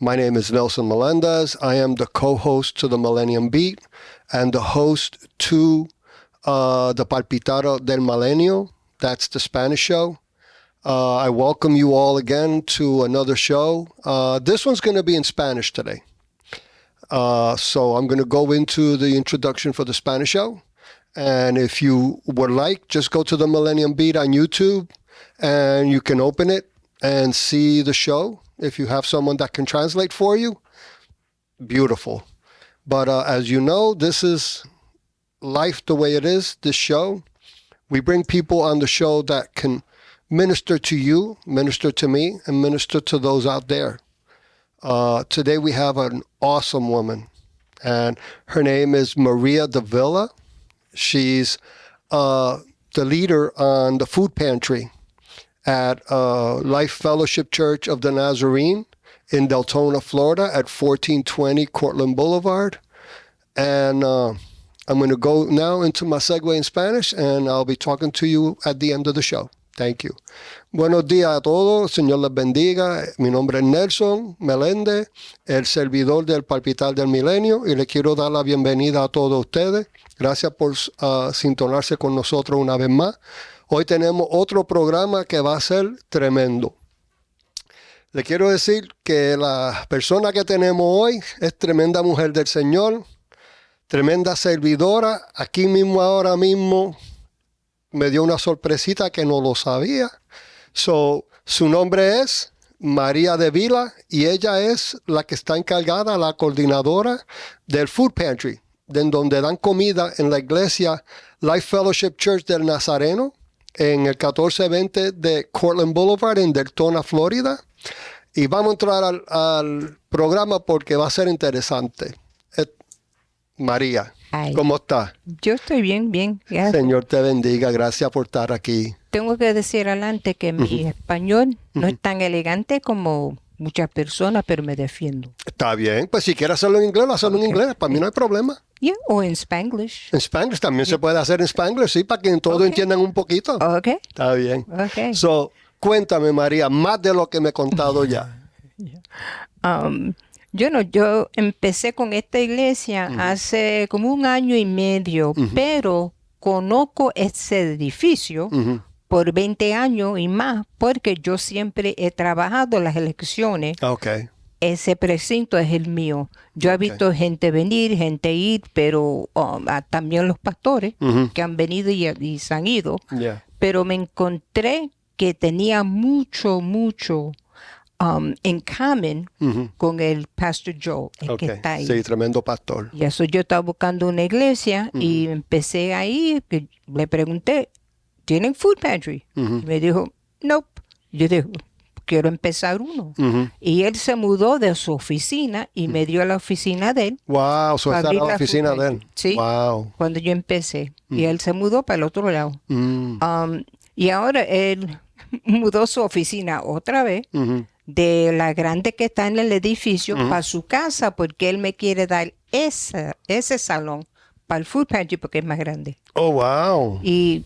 My name is Nelson Melendez. I am the co-host to the Millennium Beat and the host to the Palpitado del Milenio. That's the Spanish show. I welcome you all again to another show. This one's going to be in Spanish today. So I'm going to go into the introduction for the Spanish show. And if you would like, just go to the Millennium Beat on YouTube and you can open it and see the show. If you have someone that can translate for you, beautiful. But as you know, this is life the way it is, this show. We bring people on the show that can minister to you, minister to me, and minister to those out there. Today we have an awesome woman, and her name is Maria Davilla. She's the leader on the food pantry at Life Fellowship Church of the Nazarene in Deltona, Florida at 1420 Cortland Boulevard. And I'm going to go now into my segue in Spanish, and I'll be talking to you at the end of the show. Thank you. Buenos días a todos. Señor les bendiga. Mi nombre es Nelson Melendez, el servidor del Palpitar del Milenio, y le quiero dar la bienvenida a todos ustedes. Gracias por sintonarse con nosotros una vez más. Hoy tenemos otro programa que va a ser tremendo. Le quiero decir que la persona que tenemos hoy es tremenda mujer del Señor, tremenda servidora. Aquí mismo, ahora mismo, me dio una sorpresita que no lo sabía. Su nombre es Maria Davilla y ella es la que está encargada, la coordinadora del Food Pantry, de donde dan comida en la iglesia Life Fellowship Church del Nazareno, en el 1420 de Cortland Boulevard en Deltona, Florida. Y vamos a entrar al programa porque va a ser interesante. María, Ay, ¿cómo estás? yo estoy bien, bien. Gracias. Señor te bendiga, gracias por estar aquí. Tengo que decir adelante que mi español no es tan elegante como muchas personas, pero me defiendo. Está bien, pues si quieres hacerlo en inglés, hazlo en inglés, para mí no hay problema. Yeah, o en Spanglish. En Spanglish también se puede hacer en Spanglish, sí, para que todos entiendan un poquito. Ok. Está bien. Ok. Cuéntame, María, más de lo que me he contado ya. Yo empecé con esta iglesia hace como 1 año y medio, pero conozco ese edificio por 20 años y más, porque yo siempre he trabajado las elecciones. Okay. Ese precinto es el mío. Yo he visto gente venir, gente ir, pero también los pastores que han venido y se han ido. Yeah. Pero me encontré que tenía mucho en common con el Pastor Joe, el que está ahí. Sí, tremendo pastor. Y eso yo estaba buscando una iglesia y empecé ahí, que le pregunté, ¿tienen food pantry? Y me dijo, nope. Yo dije, quiero empezar uno. Y él se mudó de su oficina y me dio la oficina de él. Wow, esa era la oficina food de pantry. él. Sí, Wow. cuando yo empecé. Y él se mudó para el otro lado. Y ahora él mudó su oficina otra vez de la grande que está en el edificio para su casa, porque él me quiere dar ese salón para el food pantry porque es más grande. Oh, wow. Y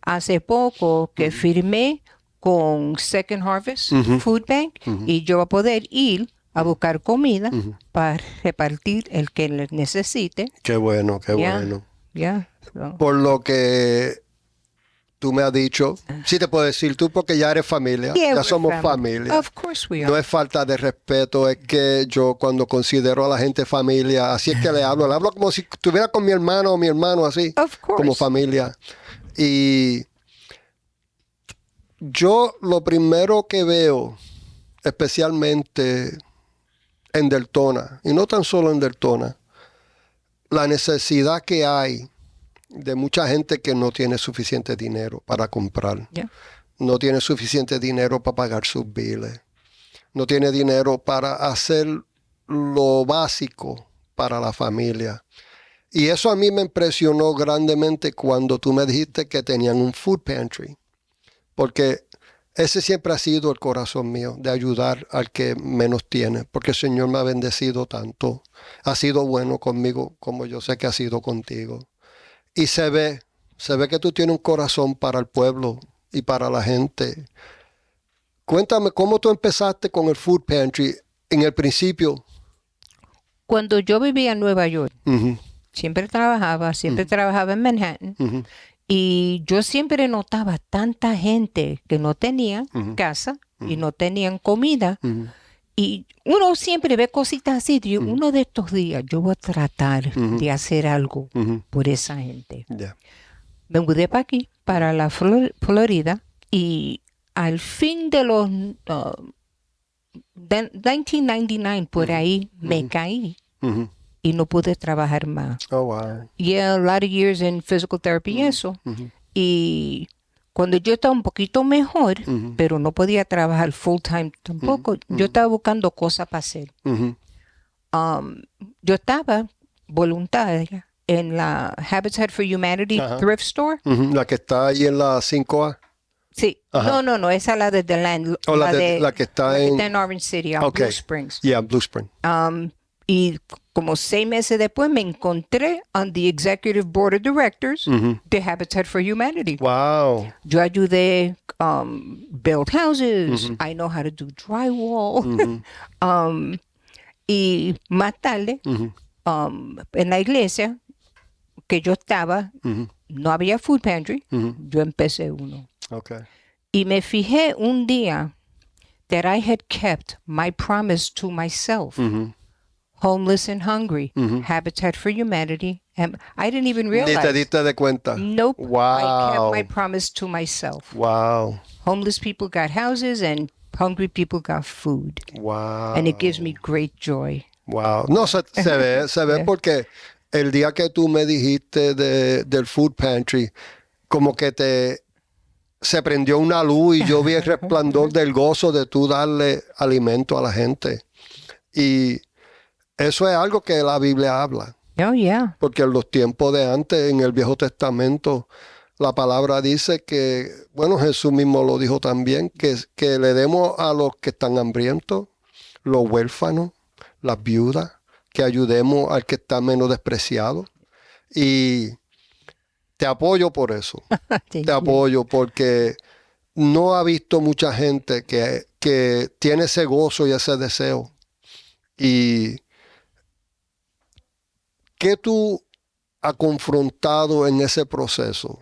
hace poco que firmé con Second Harvest Food Bank y yo voy a poder ir a buscar comida para repartir el que le necesite. Qué bueno, qué bueno. So. Por lo que tú me has dicho, sí te puedo decir tú porque ya eres familia, Yeah, ya we're somos family. familia. Of course we are. No es falta de respeto, es que yo cuando considero a la gente familia, así es que le hablo como si estuviera con mi hermano o mi hermano así, Of course. como familia. Y yo lo primero que veo, especialmente en Deltona, y no tan solo en Deltona, la necesidad que hay de mucha gente que no tiene suficiente dinero para comprar. Yeah. No tiene suficiente dinero para pagar sus biles. No tiene dinero para hacer lo básico para la familia. Y eso a mí me impresionó grandemente cuando tú me dijiste que tenían un food pantry. Porque ese siempre ha sido el corazón mío, de ayudar al que menos tiene. Porque el Señor me ha bendecido tanto. Ha sido bueno conmigo como yo sé que ha sido contigo. Y se ve que tú tienes un corazón para el pueblo y para la gente. Cuéntame, ¿cómo tú empezaste con el food pantry? en el principio. Cuando yo vivía en Nueva York, Ujú, siempre trabajaba en Manhattan. ujú, Y yo siempre notaba tanta gente que no tenía casa y no tenían comida. ujú, Y uno siempre ve cositas así. Uno de estos días yo voy a tratar de hacer algo ujú. por esa gente. Ya. Me mudé para aquí, para la Florida, y al fin de los 1999, por ahí, me caí Ujú. y no pude trabajar más. Oh, wow. Yeah, a lot of years in physical therapy y eso. Y cuando yo estaba un poquito mejor, pero no podía trabajar full time tampoco, yo estaba buscando cosas para hacer. Ujú, Yo estaba voluntaria en la Habitat for Humanity Ajá. thrift store. ujú. La que está ahí en la 5A. Sí, Ajá. no, esa es la de The Land, O la que está en Orange City, on Okay. Blue Springs. Yeah, Blue Spring. Y como 6 meses después me encontré on the executive board of directors de Habitat for Humanity. Wow. Yo ayudé build houses. I know how to do drywall. Y más tarde, en la iglesia que yo estaba, no había food pantry. Yo empecé uno. Okay. Y me fijé un día that I had kept my promise to myself. Homeless and hungry, Habitat for Humanity. And I didn't even Ni te realize. diste de cuenta. Nope. I kept Wow. my promise to myself. Wow. Homeless people got houses and hungry people got food. Wow. And it gives me great joy. Wow. No, se ve Yeah. porque el día que tú me dijiste del food pantry, como que se prendió una luz y yo vi el resplandor del gozo de tú darle alimento a la gente. Y eso es algo que la Biblia habla. Oh, yeah. Porque en los tiempos de antes, en el Viejo Testamento, la palabra dice que, bueno, Jesús mismo lo dijo también, que le demos a los que están hambrientos, los huérfanos, las viudas, que ayudemos al que está menos despreciado. Y te apoyo por eso. Thank Te you. apoyo porque no ha visto mucha gente que tiene ese gozo y ese deseo. Y ¿qué tú has confrontado en ese proceso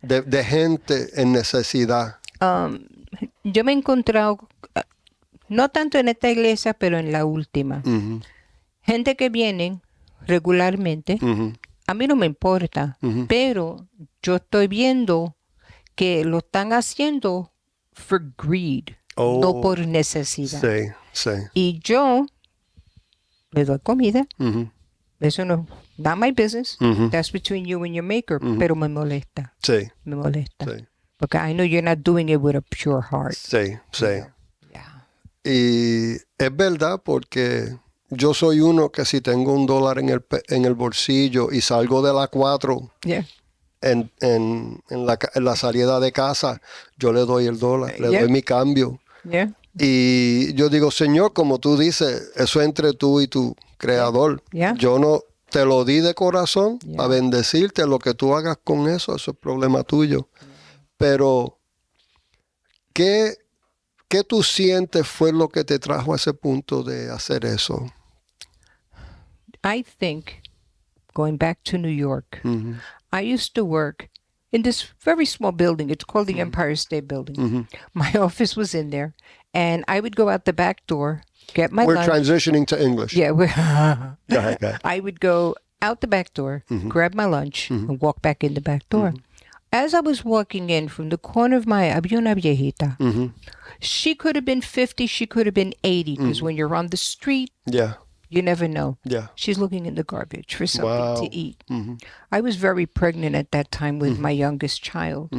de gente en necesidad? Yo me he encontrado, no tanto en esta iglesia, pero en la última. Ujú, Gente que vienen regularmente. ujú, A mí no me importa, pero yo estoy viendo que lo están haciendo for greed, no por necesidad. Sí, sí. Y yo le doy comida. Ujú, Eso no, not my business. Ujú. That's between you and your maker. Pero me molesta, sí, me molesta. sí, Porque I know you're not doing it with a pure heart. sí, sí. Yeah. Y es verdad porque yo soy uno que si tengo $1 en el bolsillo y salgo de la 4 Yeah. en la salida de casa, yo le doy el $1, le Yeah. doy mi cambio. Yeah. Y yo digo, Señor, como tú dices, eso es entre tú y tu creador. Yeah. Yo no te lo di de corazón Yeah. para bendecirte. Lo que tú hagas con eso es problema tuyo. Pero, ¿qué tú sientes fue lo que te trajo a ese punto de hacer eso? I think, going back to New York, I used to work in this very small building. It's called the Empire State Building. My office was in there, and I would go out the back door, get my We're lunch. transitioning to English. Yeah, Go ahead, go ahead. I would go out the back door, grab my lunch, and walk back in the back door. As I was walking in from the corner of my, había una viejita. She could have been 50, she could have been 80, because when you're on the street, Yeah, you never know. yeah. She's looking in the garbage for something Wow. to eat. I was very pregnant at that time with my youngest child.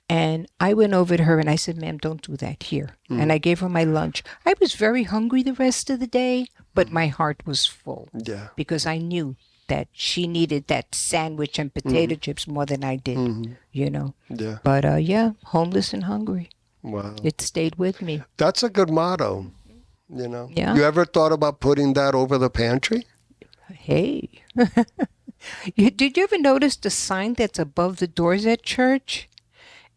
And I went over to her and I said, ma'am, don't do that here. And I gave her my lunch. I was very hungry the rest of the day, but my heart was full Yeah. because I knew that she needed that sandwich and potato chips more than I did, you know. Yeah. But yeah, homeless and hungry. Wow. It stayed with me. That's a good motto, you know. Yeah. You ever thought about putting that over the pantry? Hey. Did you ever notice the sign that's above the doors at church?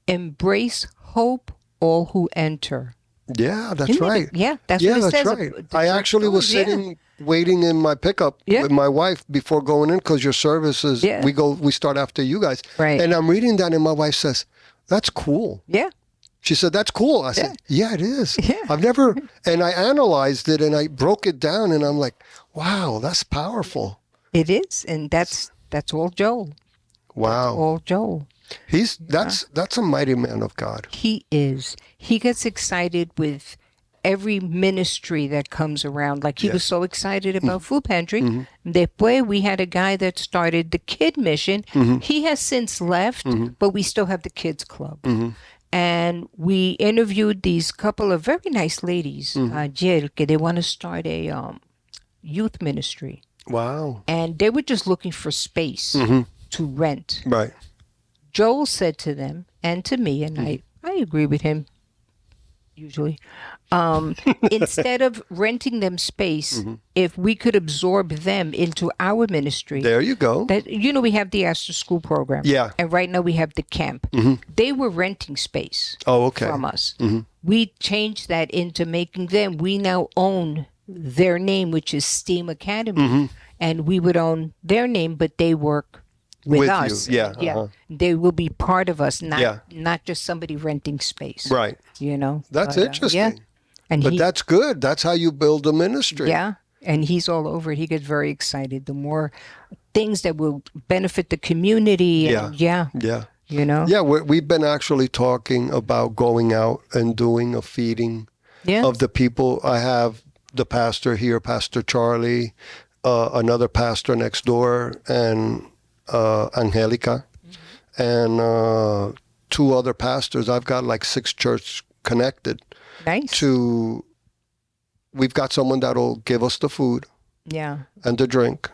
Embrace hope, all who enter. Yeah, that's Isn't it? right. Yeah, that's Yeah, what it that's says. right. The I church actually was doors, yeah. sitting, waiting in my pickup Yeah. with my wife before going in because your services, Yeah. we start after you guys. Right. And I'm reading that and my wife says, that's cool. Yeah. She said, that's cool. I said, yeah, it is. Yeah. I've never, and I analyzed it and I broke it down and I'm like, wow, that's powerful. It is, and that's all Joel. Wow. All Joel. That's a mighty man of God. He is. He gets excited with every ministry that comes around. Like he was so excited about Food Pantry. Después we had a guy that started the Kid Mission. He has since left, but we still have the Kids Club. And we interviewed these couple of very nice ladies, ayer, que they want to start a youth ministry. Wow. And they were just looking for space to rent. Right. Joel said to them and to me, and I agree with him usually, instead of renting them space, if we could absorb them into our ministry. There you go. That, we have the after school program. Yeah. And right now we have the camp. They were renting space from us. We changed that into making them, we now own their name, which is STEAM Academy. And we would own their name, but they work with us. You. Yeah. They will be part of us, not just somebody renting space. Right. That's interesting. Yeah. And But that's good. That's how you build a ministry. Yeah. And he's all over it. He gets very excited. The more things that will benefit the community. And Yeah. Yeah, we've been actually talking about going out and doing a feeding of the people. I have the pastor here, Pastor Charlie, another pastor next door, and Angelica, and 2 other pastors. I've got like 6 churches connected. Nice. We've got someone that'll give us the food and the drink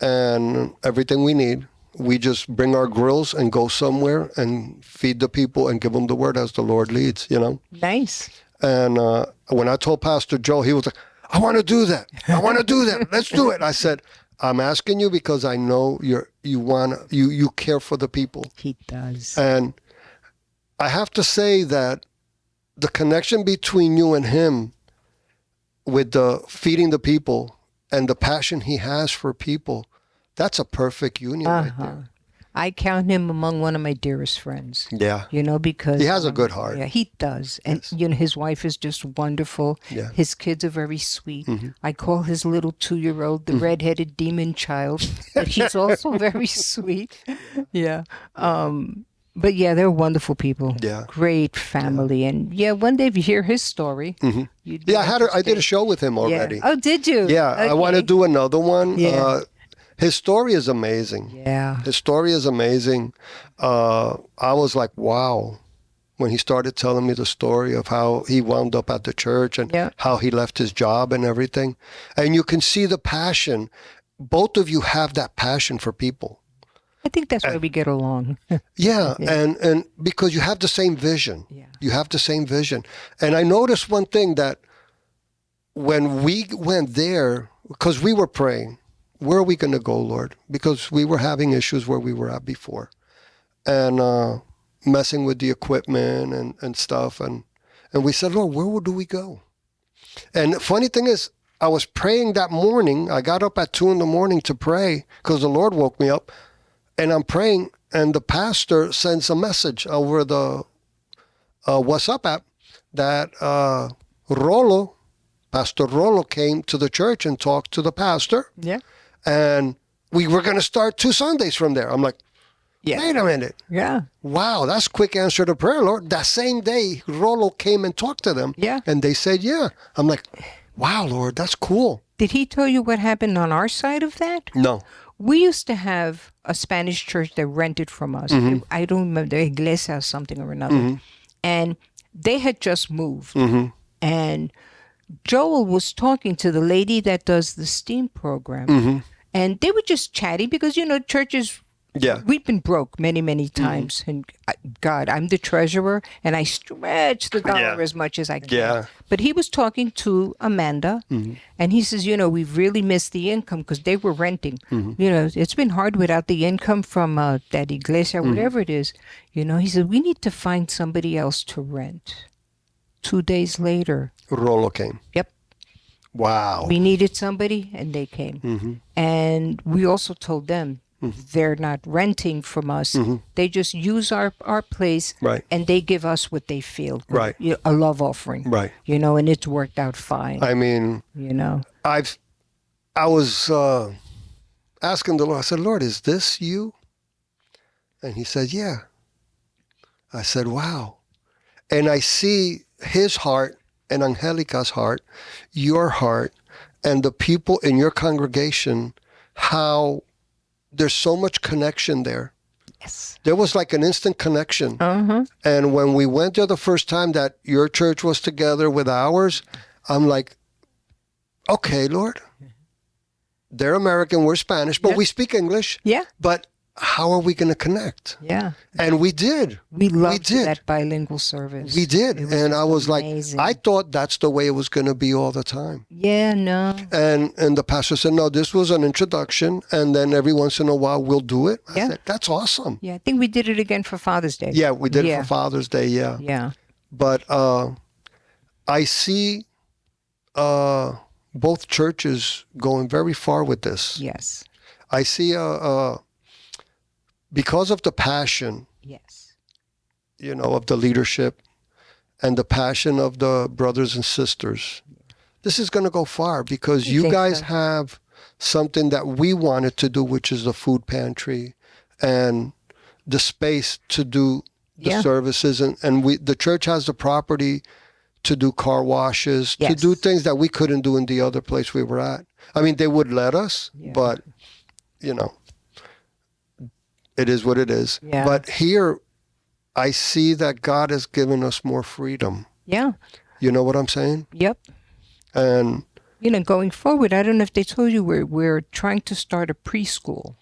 and everything we need. We just bring our grills and go somewhere and feed the people and give them the word as the Lord leads, Nice. And when I told Pastor Joe, he was like, I want to do that. I want to do that. Let's do it. I said, I'm asking you because I know you care for the people. He does. And I have to say that the connection between you and him with the feeding the people and the passion he has for people, that's a perfect union right there. I count him among one of my dearest friends. Yeah. Because he has a good heart. Yeah, he does. And, his wife is just wonderful. Yeah. His kids are very sweet. I call his little 2-year-old the redheaded demon child. But he's also very sweet. Yeah. But yeah, they're wonderful people. Yeah. Great family. And one day if you hear his story. I did a show with him already. Oh, did you? Yeah. Okay. I want to do another one. Yeah. His story is amazing. Yeah. His story is amazing. I was like, wow, when he started telling me the story of how he wound up at the church and how he left his job and everything. And you can see the passion. Both of you have that passion for people. I think that's why we get along. And because you have the same vision. Yeah. You have the same vision. And I noticed one thing, that when we went there, because we were praying, where are we going to go, Lord? Because we were having issues where we were at before, and messing with the equipment and stuff. And we said, Lord, where do we go? And the funny thing is, I was praying that morning. I got up at 2 a.m. to pray because the Lord woke me up. And I'm praying, and the pastor sends a message over the WhatsApp app that Pastor Rolo came to the church and talked to the pastor. Yeah. And we were going to start 2 Sundays from there. I'm like, wait a minute. Yeah. Wow, that's quick answer to prayer, Lord. That same day, Rolo came and talked to them. Yeah. And they said, yeah. I'm like, wow, Lord, that's cool. Did he tell you what happened on our side of that? No. We used to have a Spanish church that rented from us. I don't remember, the Iglesia or something or another. And they had just moved. And Joel was talking to the lady that does the STEAM program. And they were just chatting because, churches, we've been broke many, many times. And God, I'm the treasurer and I stretch the dollar as much as I can. Yeah. But he was talking to Amanda and he says, we've really missed the income because they were renting. It's been hard without the income from that iglesia, whatever it is. He said, we need to find somebody else to rent 2 days later. Rolo came. Yep. Wow. We needed somebody, and they came. And we also told them they're not renting from us. They just use our place, Right. and they give us what they feel. Right. A love offering. Right. And it's worked out fine. I mean, I was asking the Lord, I said, Lord, is this you? And he said, yeah. I said, wow. And I see his heart and Angelica's heart, your heart, and the people in your congregation, how there's so much connection there. Yes. There was like an instant connection. And when we went there the first time that your church was together with ours, I'm like, okay, Lord, they're American, we're Spanish, but we speak English. Yeah. But how are we going to connect? Yeah. And we did. We loved that bilingual service. We did. And I was amazing. like, I thought that's the way it was going to be all the time. Yeah, no. And the pastor said, no, this was an introduction. And then every once in a while, we'll do it. I said, that's awesome. Yeah, I think we did it again for Father's Day. Yeah, we did it for Father's Day, yeah. Yeah. But I see both churches going very far with this. Yes. I see because of the passion, yes, of the leadership and the passion of the brothers and sisters, this is going to go far because you guys have something that we wanted to do, which is the food pantry and the space to do the services. And the church has the property to do car washes, to do things that we couldn't do in the other place we were at. I mean, they would let us, but, it is what it is. Yeah. But here, I see that God has given us more freedom. Yeah. You know what I'm saying? Yep. And going forward, I don't know if they told you we're trying to start a preschool.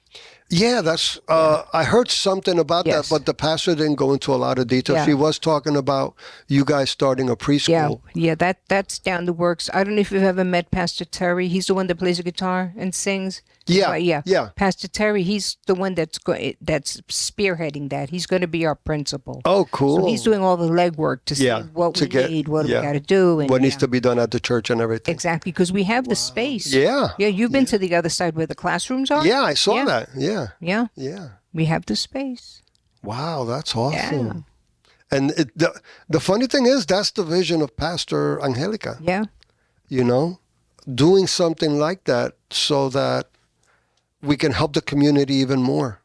Yeah, that's. I heard something about that, but the pastor didn't go into a lot of detail. Yeah. She was talking about you guys starting a preschool. Yeah, that's down the works. I don't know if you've ever met Pastor Terry. He's the one that plays the guitar and sings. Yeah. Pastor Terry, he's the one that's spearheading that. He's going to be our principal. Oh, cool. So he's doing all the legwork to see what we need, what we got to do, and what needs to be done at the church and everything. Exactly, because we have the space. Yeah. Yeah, you've been to the other side where the classrooms are. Yeah, I saw that. Yeah. Yeah. Yeah. We have the space. Wow, that's awesome. Yeah. And the funny thing is, that's the vision of Pastor Angelica. Yeah. Doing something like that so that we can help the community even more.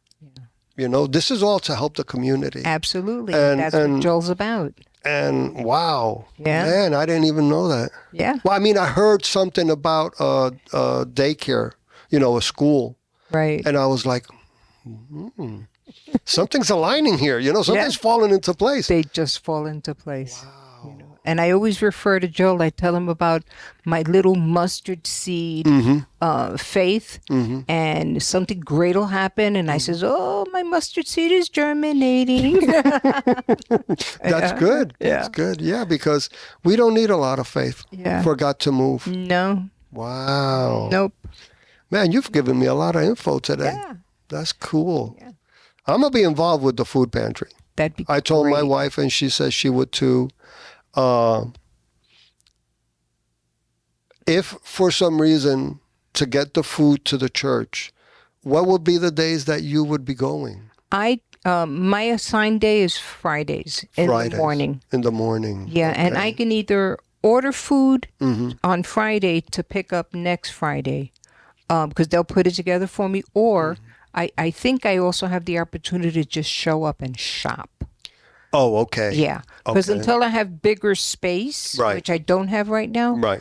Yeah. This is all to help the community. Absolutely. And that's what Joel's about. And wow. Yeah. Man, I didn't even know that. Yeah. Well, I mean, I heard something about daycare, a school. Right. And I was like, something's aligning here. Something's falling into place. They just fall into place. Wow. And I always refer to Joel. I tell him about my little mustard seed faith, and something great will happen. And I says, "Oh, my mustard seed is germinating." That's good. That's good. Yeah, because we don't need a lot of faith for God to move. No. Wow. Nope. Man, you've given me a lot of info today. Yeah. That's cool. Yeah. I'm going to be involved with the food pantry. That'd be I told great. my wife, and she says she would too. If for some reason to get the food to the church, what would be the days that you would be going? My assigned day is Fridays in the morning. In the morning. Yeah, okay. And I can either order food on Friday to pick up next Friday, because they'll put it together for me, or I think I also have the opportunity to just show up and shop. Oh, okay. Yeah, because until I have bigger space, which I don't have right now,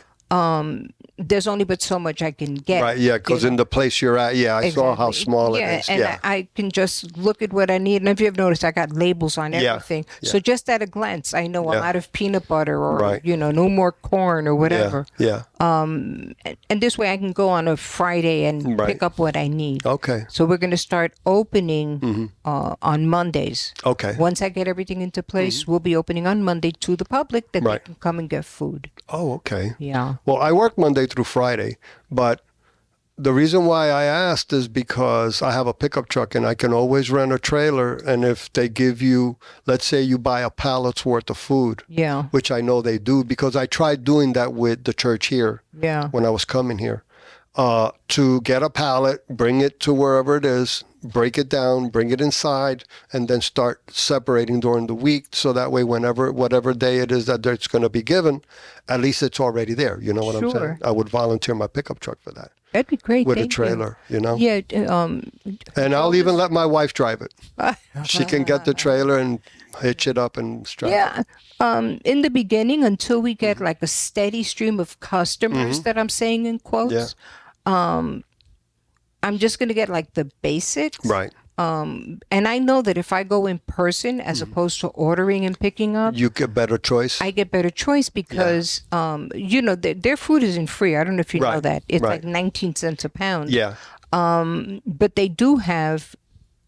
there's only but so much I can get. Right, yeah, because in the place you're at, I saw how small it is. And I can just look at what I need. And if you've noticed, I got labels on everything. Yeah. So just at a glance, I know I'm out of peanut butter or, no more corn or whatever. Yeah. And this way I can go on a Friday and pick up what I need. Okay. So we're going to start opening on Mondays. Okay. Once I get everything into place, we'll be opening on Monday to the public that they can come and get food. Oh, okay. Yeah. Well, I work Monday through Friday, but the reason why I asked is because I have a pickup truck and I can always rent a trailer. And if they give you, let's say you buy a pallet's worth of food, Yeah. which I know they do because I tried doing that with the church here Yeah. when I was coming here, to get a pallet, bring it to wherever it is, break it down, bring it inside, and then start separating during the week. So that way, whatever day it is that it's going to be given, at least it's already there. You know what I'm saying? I would volunteer my pickup truck for that. That'd be great. With Thank a trailer, you know? Yeah. And I'll even let my wife drive it. She can get the trailer and hitch it up and strap it. Yeah. In the beginning, until we get like a steady stream of customers that I'm saying in quotes, I'm just going to get like the basics. Right. And I know that if I go in person as opposed to ordering and picking up, You get better choice. I get better choice because, you know, their food isn't free. I don't know if you know Right. that. It's Right. like 19 cents a pound. Yeah. But they do have,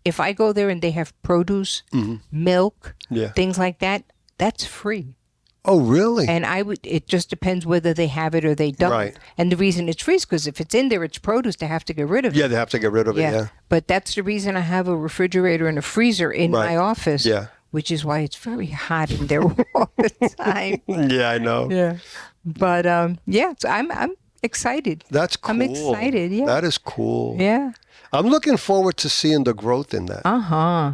if I go there and they have produce, milk, Yeah. things like that, that's free. Oh, really? And it just depends whether they have it or they don't. Right. And the reason it's free is because if it's in there, it's produce, they have to get rid of it. Yeah, they have to get rid of it. Yeah. But that's the reason I have a refrigerator and a freezer in Right. my office. Yeah. Which is why it's very hot in there all the time. Yeah, I know. Yeah. But so I'm excited. That's cool. I'm excited, yeah. That is cool. Yeah. I'm looking forward to seeing the growth in that. Uh-huh.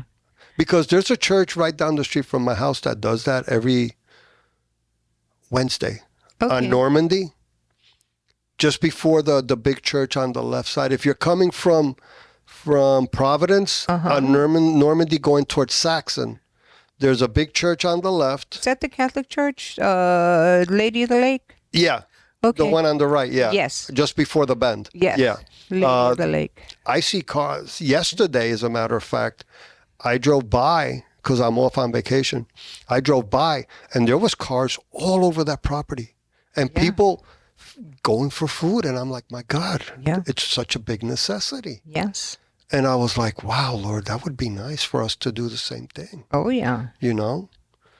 Because there's a church right down the street from my house that does that every Wednesday on Normandy, just before the big church on the left side. If you're coming from Providence on Normandy going towards Saxon, there's a big church on the left. Is that the Catholic Church, Lady of the Lake? Yeah. Okay. The one on the right, yeah. Yes. Just before the bend. Yes. Yeah. Lady of the Lake. I see cars. Yesterday, as a matter of fact, I drove by because I'm off on vacation. I drove by and there was cars all over that property and people going for food. And I'm like, my God, it's such a big necessity. Yes. And I was like, wow, Lord, that would be nice for us to do the same thing. Oh, yeah. You know?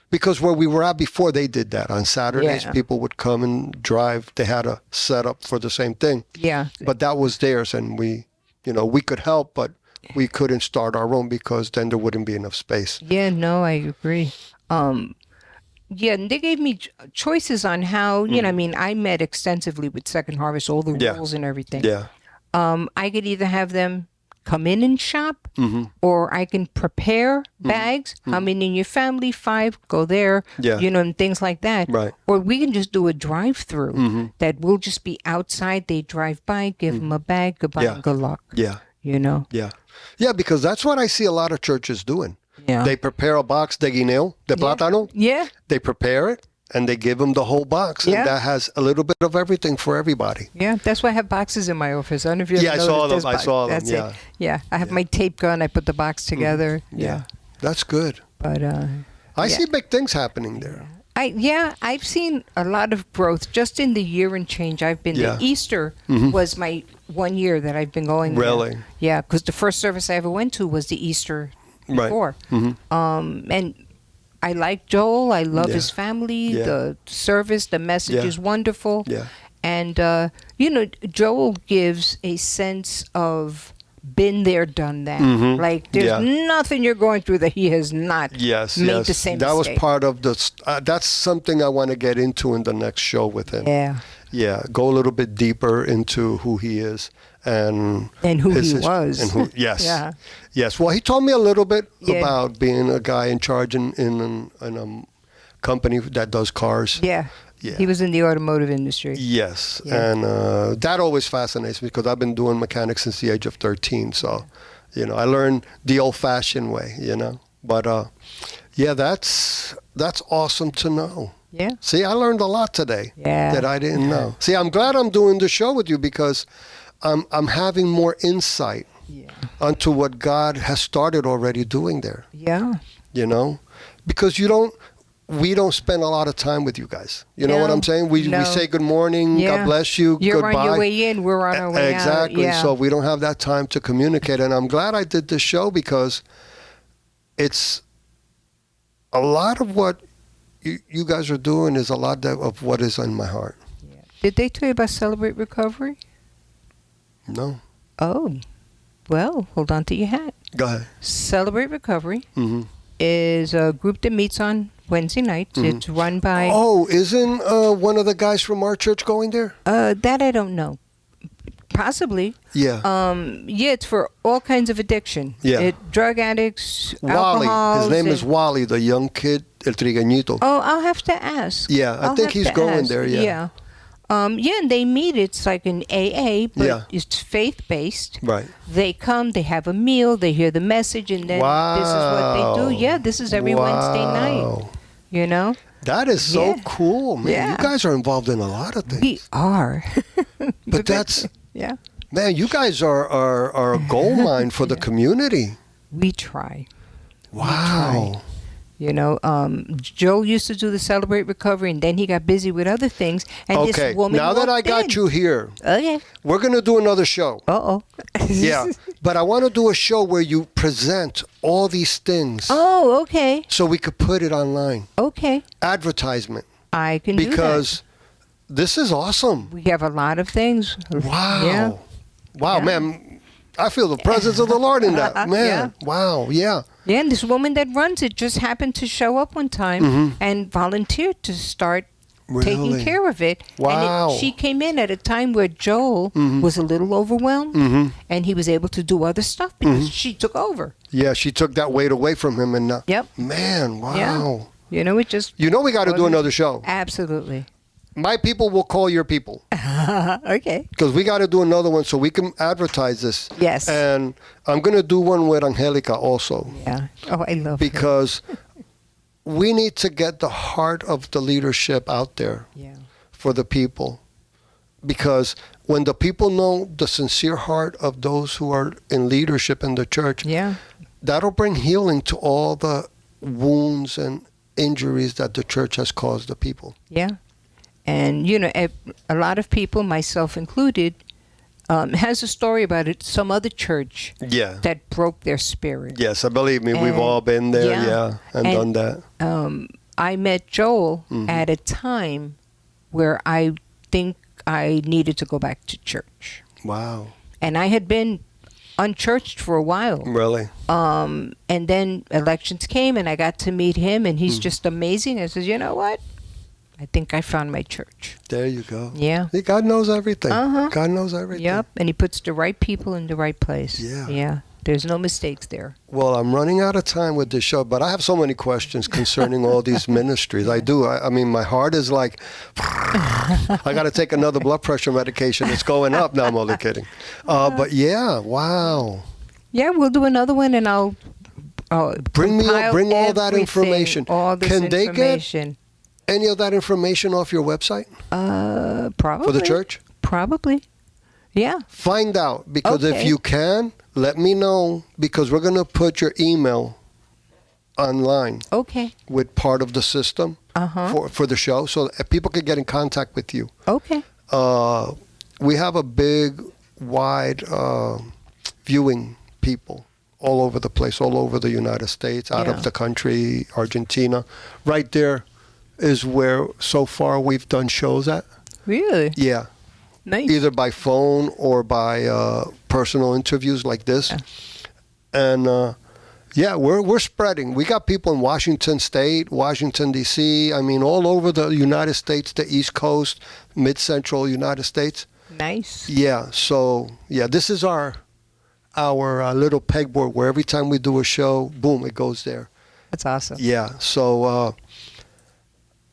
Because where we were at before, they did that. On Saturdays, people would come and drive. They had a setup for the same thing. Yeah. But that was theirs, and we could help, but we couldn't start our own because then there wouldn't be enough space. Yeah, no, I agree. Yeah, and they gave me choices on how, you know, I mean, I met extensively with Second Harvest, all the rules and everything. Yeah. I could either have them come in and shop, or I can prepare bags. How many in your family? 5, go there. Yeah. You know, and things like that. Right. Or we can just do a drive-through that will just be outside. They drive by, give them a bag, goodbye, and good luck. Yeah. You know? Yeah. Yeah, because that's what I see a lot of churches doing. Yeah. They prepare a box de guineo, de plátano. Yeah. They prepare it, and they give them the whole box. Yeah. And that has a little bit of everything for everybody. Yeah, that's why I have boxes in my office. I don't know if you ever I saw noticed them. this I saw them, That's yeah. it. Yeah, I have my tape gun. I put the box together. Yeah. That's good. But I see big things happening there. I've seen a lot of growth just in the year and change I've been there. Easter was my 1 year that I've been going there. Really? Yeah, because the first service I ever went to was the Easter before. And I like Joel. I love his family. Yeah. The service, the message is wonderful. Yeah. And, you know, Joel gives a sense of been there, done that. Like, there's nothing you're going through that he has not made the same that mistake. was part of the that's something I want to get into in the next show with him. Yeah. Go a little bit deeper into who he is and who his he history. was. And who, yes. Yeah. Yes. Well, he told me a little bit about being a guy in charge in a company that does cars. Yeah. He was in the automotive industry. Yes. Yeah. And that always fascinates me because I've been doing mechanics since the age of 13. So, you know, I learned the old-fashioned way, you know. But, that's awesome to know. Yeah. See, I learned a lot today that I didn't know. See, I'm glad I'm doing the show with you because I'm having more insight onto what God has started already doing there. Yeah. You know, because we don't spend a lot of time with you guys. You know what I'm saying? We say good morning, God bless you, You're goodbye. on your way in, we're on our way out. Exactly. So we don't have that time to communicate. And I'm glad I did this show because it's a lot of what you guys are doing is a lot of what is in my heart. Yeah. Did they tell you about Celebrate Recovery? No. Oh, well, hold on to your hat. Go ahead. Celebrate Recovery Mm-hmm. is a group that meets on Wednesday nights. Mm-hmm. It's run by... Oh, isn't one of the guys from our church going there? That I don't know. Possibly. Yeah. Yeah, it's for all kinds of addiction. Yeah. Drug addicts, Wally. alcohols. His name and- is Wally, the young kid, El Trigueñito. Oh, I'll have to ask. Yeah, I I'll think have he's to going ask. there, yeah. Yeah. Yeah, and they meet. It's like an AA, but Yeah. it's faith-based. Right. They come, they have a meal, they hear the message, and then this is what they do. Yeah, this is every Wednesday night. Wow. You know? That is so Yeah. cool, man. Yeah. You guys are involved in a lot of things. We are. But that's, Yeah. man, you guys are a gold mine for the community. We try. Wow. You know, Joel used to do the Celebrate Recovery, and then he got busy with other things. And Okay, this woman now that I walked got in. you here, Okay. we're going to do another show. Uh-oh. Yeah, but I want to do a show where you present all these things Oh, okay. so we could put it online. Okay. Advertisement. I can do that. Because this is awesome. We have a lot of things. Wow. Yeah. Wow, Yeah. man. I feel the presence of the Lord in that. Man. Yeah. Wow. Yeah. Yeah, and this woman that runs it just happened to show up one time and volunteered to start taking Really? care of it. Wow. And she came in at a time where Joel was a little overwhelmed, and he was able to do other stuff because she took over. Yeah, she took that weight away from him. And Yep. man, wow. Yeah. You know, it just... You know we got to do another show. Absolutely. My people will call your people Okay. because we got to do another one so we can advertise this. Yes. And I'm going to do one with Angelica also Yeah. Oh, I love it. because we need to get the heart of the leadership out there Yeah. for the people. Because when the people know the sincere heart of those who are in leadership in the church, Yeah. that'll bring healing to all the wounds and injuries that the church has caused the people. Yeah. And, you know, a lot of people, myself included, has a story about it, some other church Yeah. that broke their spirit. Yes, I believe me. We've And- all been there, yeah. and done that. I met Joel Mm-hmm. at a time where I think I needed to go back to church. Wow. And I had been unchurched for a while. Really? And then elections came and I got to meet him and Mm. he's just amazing. I said, you know what? I think I found my church. There you go. Yeah. See, God knows everything. Uh-huh. God knows everything. Yep. And he puts the right people in the right place. Yeah. Yeah. There's no mistakes there. Well, I'm running out of time with this show, but I have so many questions concerning all these ministries. I do. I mean, my heart is like, I got to take another blood pressure medication. It's going up. No, I'm only kidding. But yeah, wow. Yeah, we'll do another one and I'll Bring compile all that everything, information. All this Can they get information. any of that information off your website Probably. for the church? Probably. Yeah. Find out, because if Okay. you can, let me know, because we're going to put your email online Okay. with part of the system for the show so that people can get in contact with you. Okay. We have a big, wide viewing people all over the place, all over the United States, out Yeah. of the country, Argentina. Right there is where so far we've done shows at. Really? Yeah. Nice. Either by phone or by personal interviews like this. Yeah. And yeah, we're spreading. We got people in Washington State, Washington, D.C., I mean, all over the United States, the East Coast, mid-central United States. Nice. Yeah, so, yeah, this is our little pegboard where every time we do a show, boom, it goes there. That's awesome. Yeah, so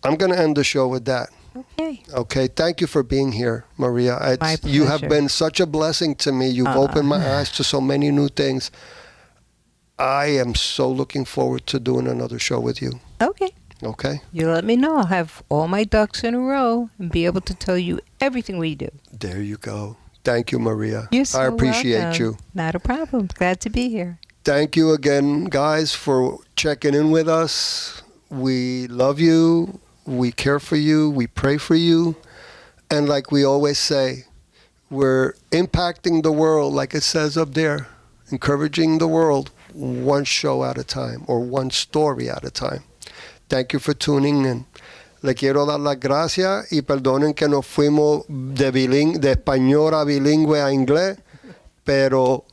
I'm going to end the show with that. Okay. Okay, thank you for being here, Maria. My You have pleasure. been such a blessing to me. You've opened my eyes to so many new things. I am so looking forward to doing another show with you. Okay. Okay? You let me know. I'll have all my ducks in a row and be able to tell you everything we do. There you go. Thank you, Maria. You're so I appreciate welcome. you. Not a problem. Glad to be here. Thank you again, guys, for checking in with us. We love you. We care for you. We pray for you. And like we always say, we're impacting the world, like it says up there, encouraging the world one show at a time or one story at a time. Thank you for tuning in. Le quiero dar las gracias y perdonen que nos fuimos de español a bilingüe a inglés. pero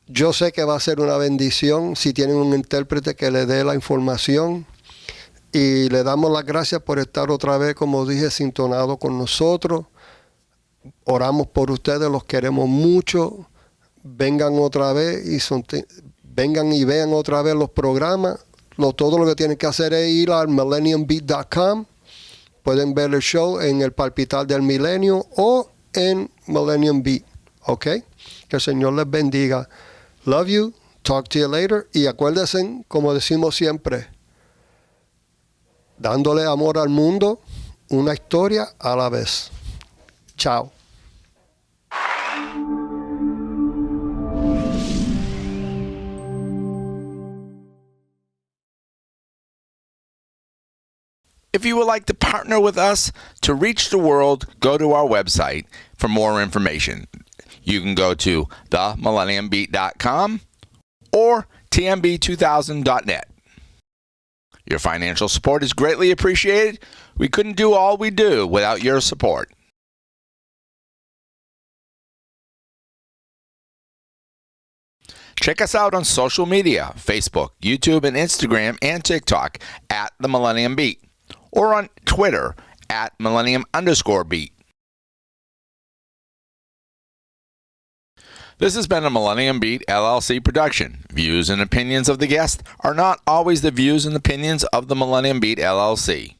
yo sé que va a ser una bendición si tienen un intérprete que le dé la información. Y le damos las gracias por estar otra vez, como dije, sintonado con nosotros. Oramos por ustedes, los queremos mucho. Vengan otra vez vengan y vean otra vez los programas. Todo lo que tienen que hacer es ir al millenniumbeat.com. Pueden ver el show en el Palpitar del Milenio o en Millennium Beat. ¿Ok? Que el Señor les bendiga. Love you. Talk to you later. Y acuérdense, como decimos siempre, dándole amor al mundo, una historia a la vez. Chao. If you would like to partner with us to reach the world, go to our website for more information. You can go to themillenniumbeat.com or tmb2000.net. Your financial support is greatly appreciated. We couldn't do all we do without your support. Check us out on social media, Facebook, YouTube, and Instagram, and TikTok at The Millennium Beat, or on Twitter at Millennium_Beat. This has been a Millennium Beat LLC production. Views and opinions of the guest are not always the views and opinions of the Millennium Beat LLC.